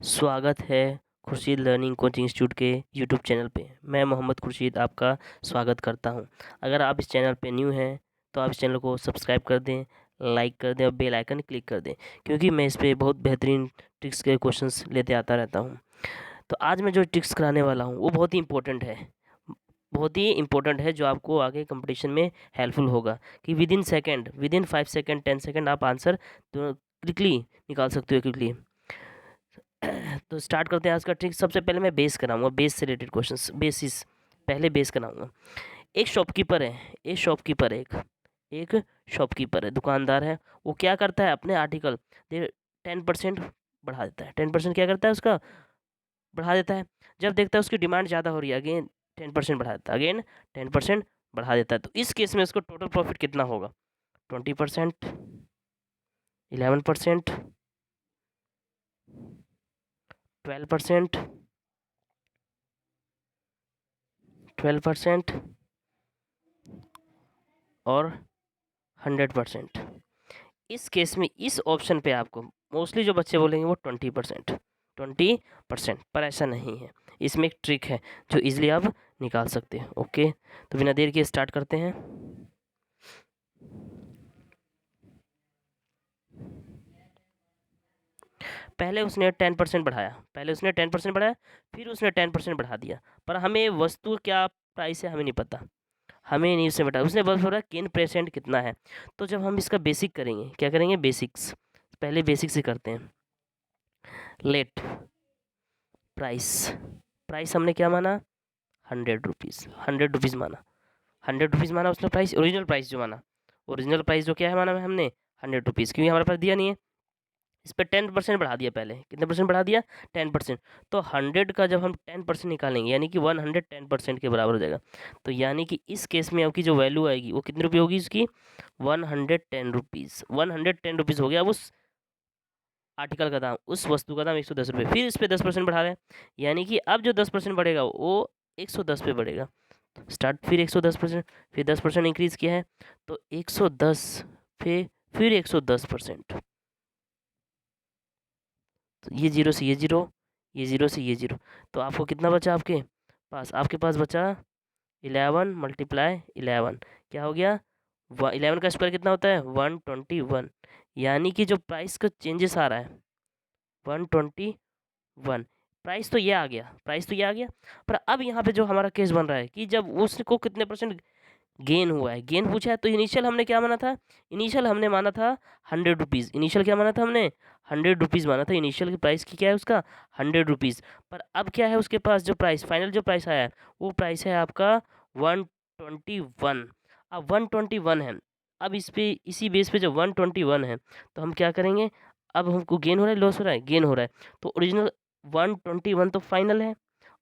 स्वागत है Khurshid learning coaching institute के यूट्यूब चैनल पे। मैं मोहम्मद खुर्शीद आपका स्वागत करता हूं। अगर आप इस चैनल पे न्यू हैं तो आप इस चैनल को सब्सक्राइब कर दें, लाइक कर दें और बेल आइकन क्लिक कर दें, क्योंकि मैं इस पे बहुत बेहतरीन ट्रिक्स के क्वेश्चंस लेते आता रहता हूं। तो आज मैं जो ट्रिक्स कराने वाला हूं वो बहुत ही इंपॉर्टेंट है, जो आपको आगे कंपटीशन में हेल्पफुल होगा कि विद इन 5 सेकेंड 10 सेकेंड आप आंसर क्विकली निकाल सकते हो क्विकली। तो स्टार्ट करते हैं आज का ट्रिक। सबसे पहले मैं बेस कराऊंगा, बेस से रिलेटेड क्वेश्चंस, बेसिस पहले बेस कराऊंगा। एक शॉपकीपर है, एक शॉपकीपर है, दुकानदार है। वो क्या करता है, अपने आर्टिकल 10% बढ़ा देता है। 10% क्या करता है, उसका बढ़ा देता है। जब देखता है उसकी डिमांड ज़्यादा हो रही है, अगेन 10% बढ़ा देता है, अगेन 10% बढ़ा देता है। तो इस केस में उसको टोटल प्रॉफिट कितना होगा? 20%, 11%, 12%, 12% और 100%। इस केस में इस ऑप्शन पे आपको मोस्टली जो बच्चे बोलेंगे वो 20%, पर ऐसा नहीं है। इसमें एक ट्रिक है जो इजीली आप निकाल सकते हैं। ओके, तो बिना देर के स्टार्ट करते हैं। पहले उसने 10% बढ़ाया, फिर उसने 10% बढ़ा दिया, पर हमें वस्तु क्या प्राइस है हमें नहीं पता, हमें नहीं उसने बताया। उसने बस बोला किन परसेंट कितना है। तो जब हम इसका बेसिक करेंगे, क्या करेंगे, बेसिक्स, पहले बेसिक से करते हैं। लेट प्राइस हमने क्या माना, 100 रुपीज़ माना, 100 रुपीज़ माना उसने प्राइस, ओरिजिनल प्राइस जो क्या है माना हमने 100 रुपीज़, क्योंकि हमारे पास दिया नहीं है। इस पर 10% बढ़ा दिया, पहले कितने परसेंट बढ़ा दिया, 10%। तो 100 का जब हम 10% निकालेंगे यानी कि 110% के बराबर हो जाएगा। तो यानी कि इस केस में आपकी जो वैल्यू आएगी वो कितनी रुपये होगी उसकी, 110 रुपीज़। 110 रुपीज़ हो गया उस आर्टिकल का दाम, उस वस्तु का दाम 110 रुपये। फिर इस पर 10% बढ़ा रहे हैं, यानी कि अब जो 10% बढ़ेगा वो 110 पे बढ़ेगा। स्टार्ट, फिर 110%, फिर 10% इंक्रीज किया है तो 110 पे फिर 110%। तो ये जीरो से ये जीरो, ये जीरो से ये जीरो, तो आपको कितना बचा आपके पास बचा 11 मल्टीप्लाई 11, क्या हो गया, 11 का स्क्वायर कितना होता है, 121। यानी कि जो प्राइस का चेंजेस आ रहा है 121, प्राइस तो ये आ गया। पर अब यहाँ पे जो हमारा केस बन रहा है कि जब उसको कितने परसेंट गेन हुआ है, गेन पूछा है, तो इनिशियल हमने क्या माना था, इनिशियल हमने माना था 100 रुपीज़। इनिशियल क्या माना था हमने, 100 रुपीज़ माना था। इनिशियल की प्राइस की क्या है उसका, 100 रुपीज़। पर अब क्या है उसके पास जो प्राइस, फाइनल जो प्राइस आया है वो प्राइस है आपका 121। अब 121 है, अब इस पे इसी बेस पे जब 121 है तो हम क्या करेंगे, अब हमको गेन हो रहा है लॉस हो रहा है, गेन हो रहा है। तो ओरिजिनल 121 तो फाइनल है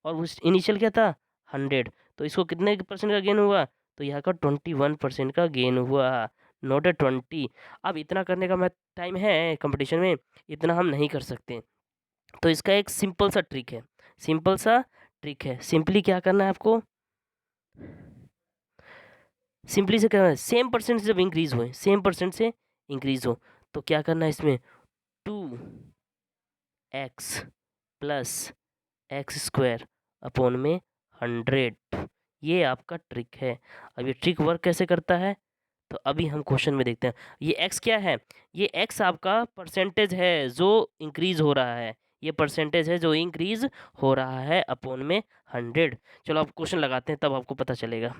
और उस इनिशियल क्या था 100, तो इसको कितने परसेंट का गेन हुआ, तो यहाँ का 21% का गेन हुआ, नॉट ए 20। अब इतना करने का मैं टाइम है कंपटीशन में, इतना हम नहीं कर सकते। तो इसका एक सिंपल सा ट्रिक है, सिंपली क्या करना है आपको, सिंपली से करना है, सेम परसेंट से जब इंक्रीज हो, तो क्या करना है इसमें, 2x plus x square upon में 100। ये आपका ट्रिक है। अब ये ट्रिक वर्क कैसे करता है तो अभी हम क्वेश्चन में देखते हैं। ये x क्या है, ये x आपका परसेंटेज है जो इंक्रीज हो रहा है, अपॉन में 100। चलो अब क्वेश्चन लगाते हैं तब आपको पता चलेगा।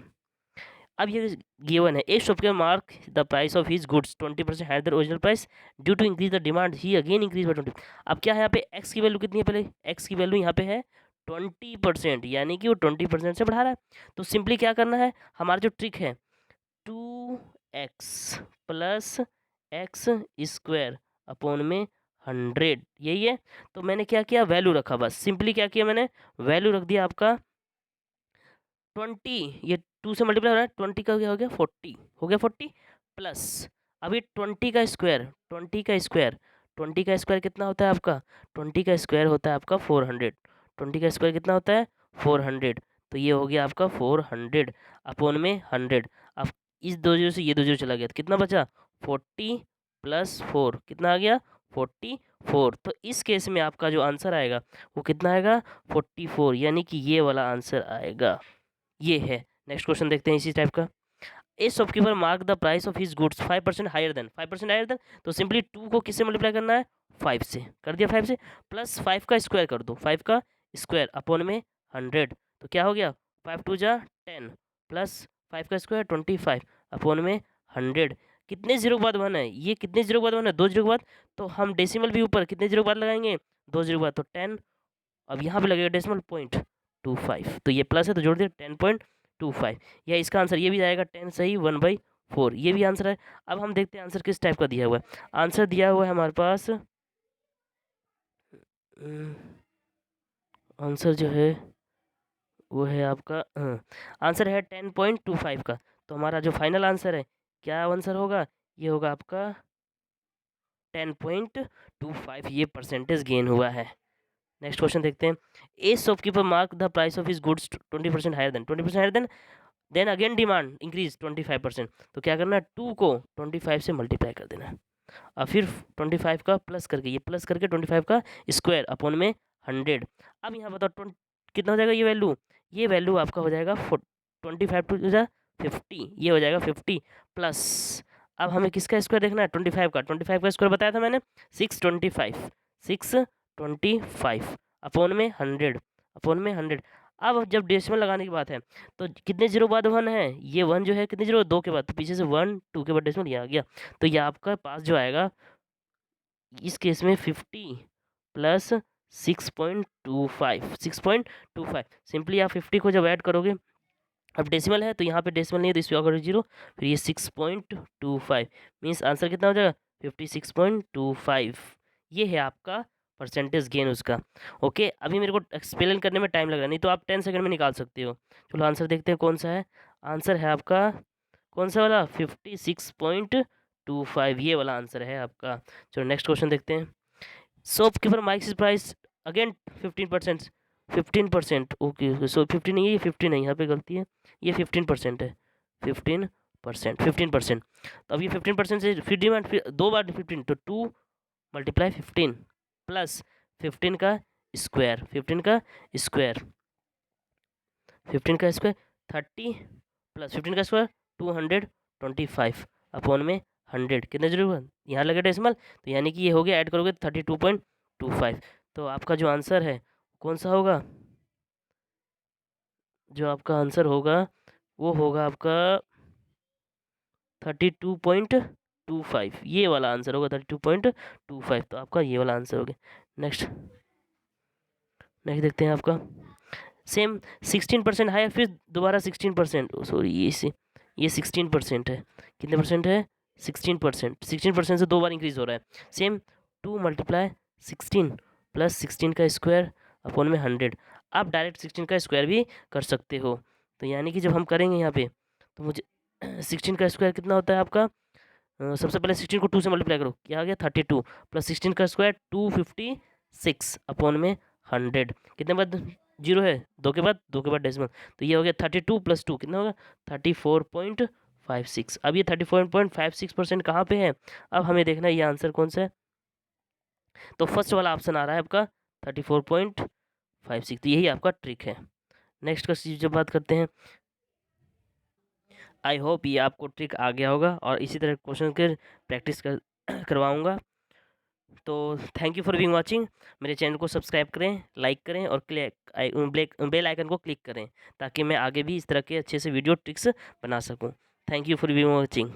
अब ये गिवन है, एक shopkeeper mark the price of his goods 20% higher the original price due to increase the demand, he again increase by 20। अब क्या है यहाँ पे, x की वैल्यू कितनी है, पहले x की वैल्यू यहाँ पे है 20%, यानी कि वो 20% से बढ़ा रहा है। तो सिंपली क्या करना है, हमारा जो ट्रिक है 2x plus x square upon में 100, यही है। तो मैंने क्या किया, वैल्यू रखा, बस सिंपली क्या किया मैंने, वैल्यू रख दिया आपका 20, ये 2 से मल्टीप्लाई हो रहा है, 20 का क्या हो गया 40, हो गया 40 प्लस अभी 20 का स्क्वायर, 20 का स्क्वायर कितना होता है आपका, 20 का स्क्वायर होता है आपका 400, 20 का स्क्वायर कितना होता है 400। तो ये हो गया आपका 400 अपॉन में 100। अब इस दो जीरो से ये दो जीरो चला गया तो कितना बचा, 40 प्लस 4 कितना आ गया 44। तो इस केस में आपका जो आंसर आएगा वो कितना आएगा 44, यानी कि ये वाला आंसर आएगा। ये है। नेक्स्ट क्वेश्चन देखते हैं इसी टाइप का। A shopkeeper mark the price of his goods 5% higher than 5% higher than, तो सिंपली 2 को किससे मल्टीप्लाई करना है 5 से, कर दिया 5 से, प्लस 5 का स्क्वायर कर दो, 5 का स्क्वायर अपॉन में 100, तो क्या हो गया 5 टू जा 10 प्लस 5 का स्क्वायर 25 अपॉन में 100। कितने जीरो के बाद 1 है, ये कितने जीरो के बाद 1 है 2 जीरो के बाद, तो हम डेसिमल भी ऊपर कितने जीरो के बाद लगाएंगे 2 जीरो के बाद, तो 10, अब यहाँ पे लगेगा डेसिमल 0.25, तो ये प्लस है तो जोड़ दिया 10.25, या इसका आंसर ये भी आएगा 10 सही 1/4, ये भी आंसर है। अब हम देखते हैं आंसर किस टाइप का दिया हुआ है। आंसर दिया हुआ है हमारे पास, आंसर जो है वो है आपका आंसर है 10.25 का, तो हमारा जो फाइनल आंसर है क्या आंसर होगा, ये होगा आपका 10.25, ये परसेंटेज गेन हुआ है। नेक्स्ट क्वेश्चन देखते हैं। A shopkeeper mark the price of his goods 20% higher than 20% higher than again demand increase 25%, तो क्या करना है 2 को 25 से मल्टीप्लाई कर देना है, और फिर 25 का प्लस करके, ये प्लस करके 25 का स्क्वायर अपॉन में 100। अब यहाँ बताओ कितना हो जाएगा ये वैल्यू आपका हो जाएगा 25 टू 50, ये हो जाएगा 50 प्लस, अब हमें किसका स्क्वायर देखना है 25 का स्क्वायर बताया था मैंने 625 अपॉन में 100। अब जब डेसिमल लगाने की बात है तो कितने जीरो बाद 1 है, ये 1 जो है कितने जीरो 2 के बाद, तो पीछे से 1 2 के बाद डेसिमल ये आ गया, तो ये आपका पास जो आएगा इस केस में 50 प्लस 6.25 सिंपली आप 50 को जब ऐड करोगे, अब डेसिमल है तो यहाँ पे डेसिमल नहीं है तो इस पर अगर 0, फिर ये 6.25 मीन्स आंसर कितना हो जाएगा 56.25, ये है आपका परसेंटेज गेन उसका। ओके, अभी मेरे को एक्सप्लेन करने में टाइम लग रहा है, नहीं तो आप 10 सेकंड में निकाल सकते हो। चलो आंसर देखते हैं कौन सा है। आंसर है आपका कौन सा वाला 56.25, ये वाला आंसर है आपका। चलो नेक्स्ट क्वेश्चन देखते हैं। Shopkeeper mics price again 15%, okay so 50 नहीं है, ये 50 नहीं, यहाँ पे गलती है, ये 15% है, 15%। तो अब ये 15% से फिर डिमांड फिर 2 बार 15, तो 2 मल्टीप्लाई 15 प्लस 15 का स्क्वायर 15 का स्क्वायर 30 प्लस 15 का स्क्वायर 225 अपॉन में 100, कितने जरूर यहाँ लगे डेसिमल, तो यानी कि ये हो गया, ऐड करोगे 32.25, तो आपका जो आंसर है कौन सा होगा, जो आपका आंसर होगा वो होगा आपका 32.25, ये वाला आंसर होगा 32.25, तो आपका ये वाला आंसर हो गया। नेक्स्ट देखते हैं आपका सेम 16% हायर, फिर दोबारा 16%, सॉरी ये 16% है, कितने परसेंट है 16% से 2 बार इंक्रीज हो रहा है। सेम 2 मल्टीप्लाई 16 प्लस 16 का स्क्वायर अपॉन में 100, आप डायरेक्ट 16 का स्क्वायर भी कर सकते हो, तो यानी कि जब हम करेंगे यहाँ पे तो मुझे 16 का स्क्वायर कितना होता है आपका, सबसे पहले 16 को 2 से मल्टीप्लाई करो, क्या आ गया 32 प्लस 16 का स्क्वायर 256 अपॉन में 100, कितने बाद 0 है 2 के बाद डेसिमल, तो ये हो गया 32 प्लस 2 कितना होगा 34.56। अब ये 34.56% कहाँ पे है, अब हमें देखना है ये आंसर कौन सा है, तो फर्स्ट वाला ऑप्शन आ रहा है आपका 34.56, तो यही आपका ट्रिक है। नेक्स्ट का जब बात करते हैं, आई होप ये आपको ट्रिक आ गया होगा और इसी तरह क्वेश्चन के प्रैक्टिस करवाऊँगा। तो thank you for being watching, मेरे चैनल को सब्सक्राइब करें, लाइक करें और बेल आइकन को क्लिक करें ताकि मैं आगे भी इस तरह के अच्छे से वीडियो ट्रिक्स बना सकूं। Thank you for being watching.